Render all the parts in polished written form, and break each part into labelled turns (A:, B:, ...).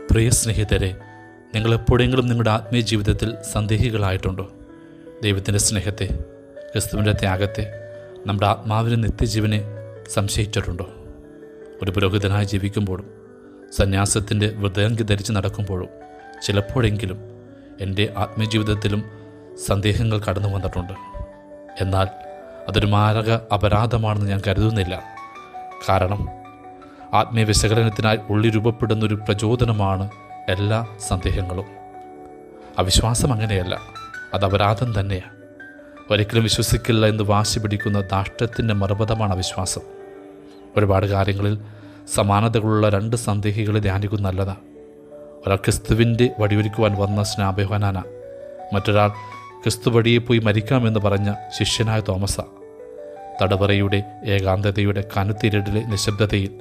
A: പ്രിയ സ്നേഹിതരെ, നിങ്ങളെപ്പോഴെങ്കിലും നിങ്ങളുടെ ആത്മീയ ജീവിതത്തിൽ സന്ദേഹികളായിട്ടുണ്ടോ? ദൈവത്തിൻ്റെ സ്നേഹത്തെ, ക്രിസ്തുവിൻ്റെ ത്യാഗത്തെ, നമ്മുടെ ആത്മാവിന് നിത്യജീവനെ സംശയിച്ചിട്ടുണ്ടോ? ഒരു പുരോഹിതനായി ജീവിക്കുമ്പോഴും സന്യാസത്തിൻ്റെ വൃതയങ്കി ധരിച്ച് നടക്കുമ്പോഴും ചിലപ്പോഴെങ്കിലും എൻ്റെ ആത്മീയ ജീവിതത്തിലും സന്ദേഹങ്ങൾ കടന്നു വന്നിട്ടുണ്ട്. എന്നാൽ അതൊരു മാരക അപരാധമാണെന്ന് ഞാൻ കരുതുന്നില്ല. കാരണം ആത്മീയ വിശകലനത്തിനായി ഉള്ളിൽ രൂപപ്പെടുന്നൊരു പ്രചോദനമാണ് എല്ലാ സന്ദേഹങ്ങളും. അവിശ്വാസം അങ്ങനെയല്ല, അത് അപരാധം തന്നെയാണ്. ഒരിക്കലും വിശ്വസിക്കില്ല എന്ന് വാശി പിടിക്കുന്ന ധാർഷ്ട്യത്തിൻ്റെ മറുപദമാണ് അവിശ്വാസം. ഒരുപാട് കാര്യങ്ങളിൽ സമാനതകളുള്ള രണ്ട് സന്ദേഹികളെ ധ്യാനിക്കുന്ന നല്ലതാണ്. ഒരാൾ ക്രിസ്തുവിൻ്റെ വടിയൊരുക്കുവാൻ വന്ന സ്നാപയോഹന്നാന, മറ്റൊരാൾ ക്രിസ്തു വഴിയെ പോയി മരിക്കാമെന്ന് പറഞ്ഞ ശിഷ്യനായ തോമസ. തടവറയുടെ ഏകാന്തതയുടെ കനുത്തിരടിലെ നിശബ്ദതയിൽ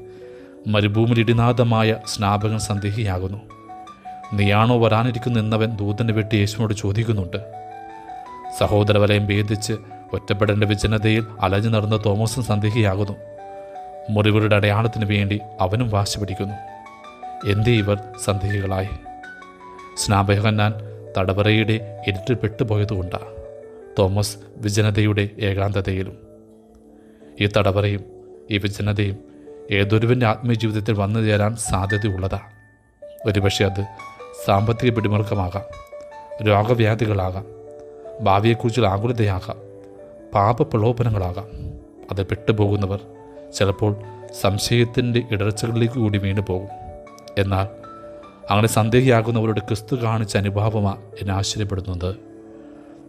A: മരുഭൂമിയിടിനാഥമായ സ്നാപകൻ സന്ദേഹിയാകുന്നു. നീയാണോ വരാനിരിക്കുന്നവൻ? ദൂതനെ വെട്ടി യേശുവിനോട് ചോദിക്കുന്നുണ്ട്. സഹോദരവലയം ഭേദിച്ച് ഒറ്റപ്പെടേണ്ട വിജനതയിൽ അലഞ്ഞു നടന്ന തോമസും സന്ദേഹിയാകുന്നു. മുറിവുകളുടെ അടയാളത്തിന് വേണ്ടി അവനും വാശി പിടിക്കുന്നു. എന്തേ ഇവർ സന്ദേഹികളായി? സ്നാപയോഹന്നാൻ തടവറയുടെ ഇരുട്ടിൽ പെട്ടുപോയതുകൊണ്ടാണ്. തോമസ് വിജനതയുടെ ഏകാന്തതയിലും. ഈ തടവറയും ഈ വിജനതയും ഏതൊരുവൻ്റെ ആത്മീയ ജീവിതത്തിൽ വന്നു ചേരാൻ സാധ്യതയുള്ളതാണ്. ഒരുപക്ഷെ അത് സാമ്പത്തിക പിടിമുറുക്കമാകാം, രോഗവ്യാധികളാകാം, ഭാവിയെക്കുറിച്ചുള്ള ആകുലതയാകാം, പാപപ്രലോഭനങ്ങളാകാം. അത് പെട്ടുപോകുന്നവർ ചിലപ്പോൾ സംശയത്തിൻ്റെ ഇടർച്ചകളിലേക്ക് കൂടി വീണു പോകും. എന്നാൽ അങ്ങനെ സന്ദേഹിയാകുന്നവരുടെ ക്രിസ്തു കാണിച്ച അനുഭാവമാണ് എന്നെ ആശ്ചര്യപ്പെടുന്നത്.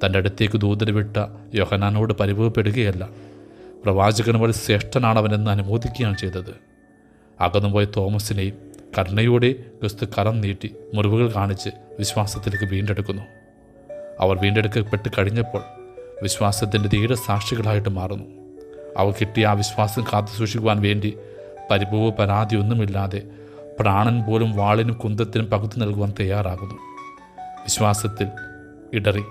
A: തൻ്റെ അടുത്തേക്ക് ദൂതനെ വിട്ട യോഹന്നാനോട് പരിഭവപ്പെടുകയല്ല, പ്രവാചകൻ വഴി ശ്രേഷ്ഠനാണവനെന്ന് അനുമോദിക്കുകയാണ് ചെയ്തത്. അകന്നുപോയ തോമസിനെയും കരുണയോടെ ക്രിസ്തു കരം നീട്ടി മുറിവുകൾ കാണിച്ച് വിശ്വാസത്തിലേക്ക് വീണ്ടെടുക്കുന്നു. അവർ വീണ്ടെടുക്കപ്പെട്ട് കഴിഞ്ഞപ്പോൾ വിശ്വാസത്തിൻ്റെ ധീര സാക്ഷികളായിട്ട് മാറുന്നു. അവർ കിട്ടിയ ആ വിശ്വാസം കാത്തു സൂക്ഷിക്കുവാൻ വേണ്ടി പരിഭവ പരാതിയൊന്നുമില്ലാതെ പ്രാണൻ പോലും വാളിനും കുന്തത്തിനും പകുത്തു നൽകുവാൻ തയ്യാറാകുന്നു. വിശ്വാസത്തിൽ ഇടറി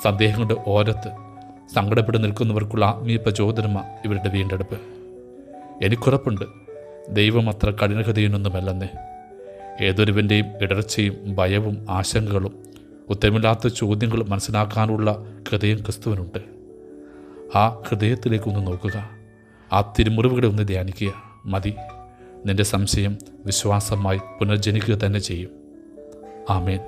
A: സന്ദേഹങ്ങളുടെ ഓരത്ത് സങ്കടപ്പെട്ട് നിൽക്കുന്നവർക്കുള്ള ആത്മീയ പ്രചോദനമാണ് ഇവരുടെ വീണ്ടെടുപ്പ്. എനിക്കുറപ്പുണ്ട്, ദൈവം അത്ര കഠിനഹൃദയനൊന്നുമല്ലെന്നേ. ഏതൊരുവൻ്റെയും ഇടർച്ചയും ഭയവും ആശങ്കകളും ഉത്തരമില്ലാത്ത ചോദ്യങ്ങളും മനസ്സിലാക്കാനുള്ള ഹൃദയം ക്രിസ്തുവിനുണ്ട്. ആ ഹൃദയത്തിലേക്കൊന്ന് നോക്കുക, ആ തിരുമുറിവുകളെ ഒന്ന് ധ്യാനിക്കുക. മതി, നിന്റെ സംശയം വിശ്വാസമായി പുനർജനിക്കുക തന്നെ ചെയ്യും. ആമേൻ.